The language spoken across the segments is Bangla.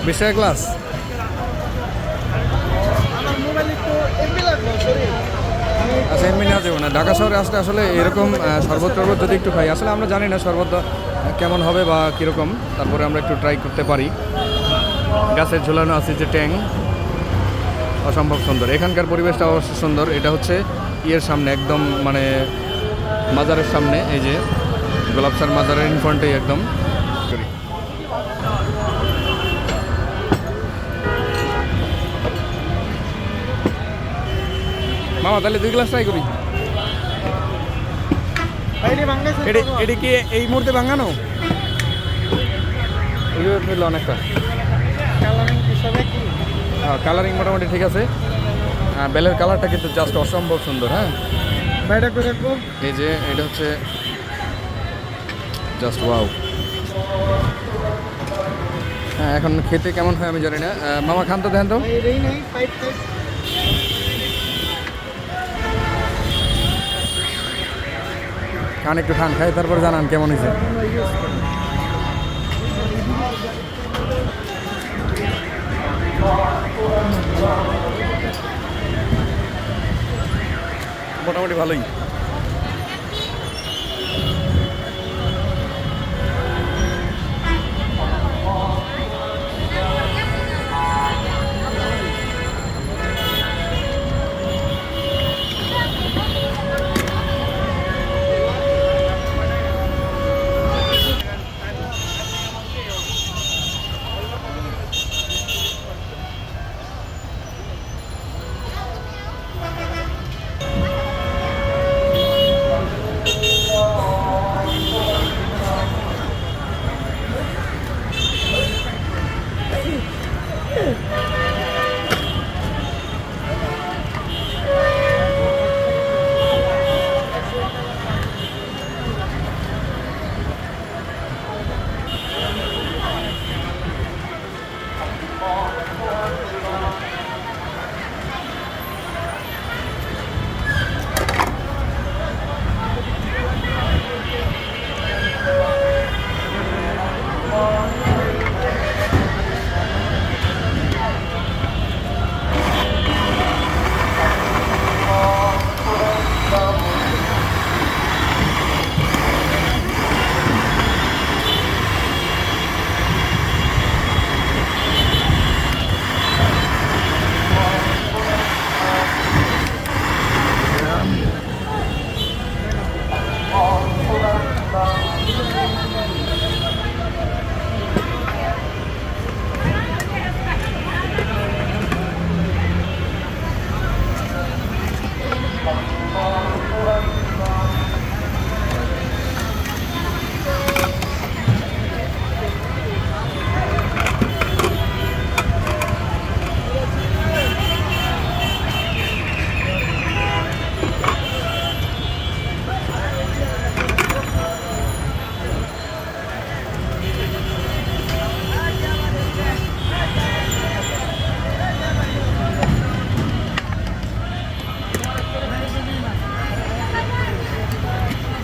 20 টাকা গ্লাস। আচ্ছা এমনি নেওয়া যাবে না। ঢাকা শহরে আসলে আসলে এরকম শরবত টরবত যদি একটু খাই, আসলে আমরা জানি না শরবত কেমন হবে বা কীরকম, তারপরে আমরা একটু ট্রাই করতে পারি। গাছের ঝোলানো আছে যে ট্যাং, অসম্ভব সুন্দর। এখানকার পরিবেশটা অবশ্য সুন্দর। এটা হচ্ছে ইয়ের সামনে একদম, মানে মাজারের সামনে, এই যে গোলাপ স্যার মাজারের ইনফ্রন্টেই একদম। মামা তাহলে 2 গ্লাস ট্রাই করি। এটি কি এই মুহূর্তে ভাঙানো? অনেকটা হ্যাঁ, কালারিং মোটামুটি ঠিক আছে। বেলের কালারটা কিন্তু জাস্ট অসম্ভব সুন্দর। হ্যাঁ এই যে এটা হচ্ছে জাস্ট ওয়াও। হ্যাঁ এখন খেতে কেমন হয় আমি জানি না। মামা খান তো, দেন তো। খান একটু, খান, খাই তারপর জানান কেমন হয়েছে। মোটামুটি ভালোই।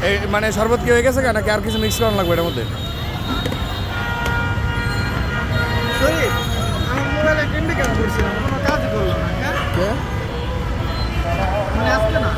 এই মানে শরবত কি হয়ে গেছে নাকি আর কিছু মিক্স করানো লাগবে এটার মধ্যে? কাজ করলো না।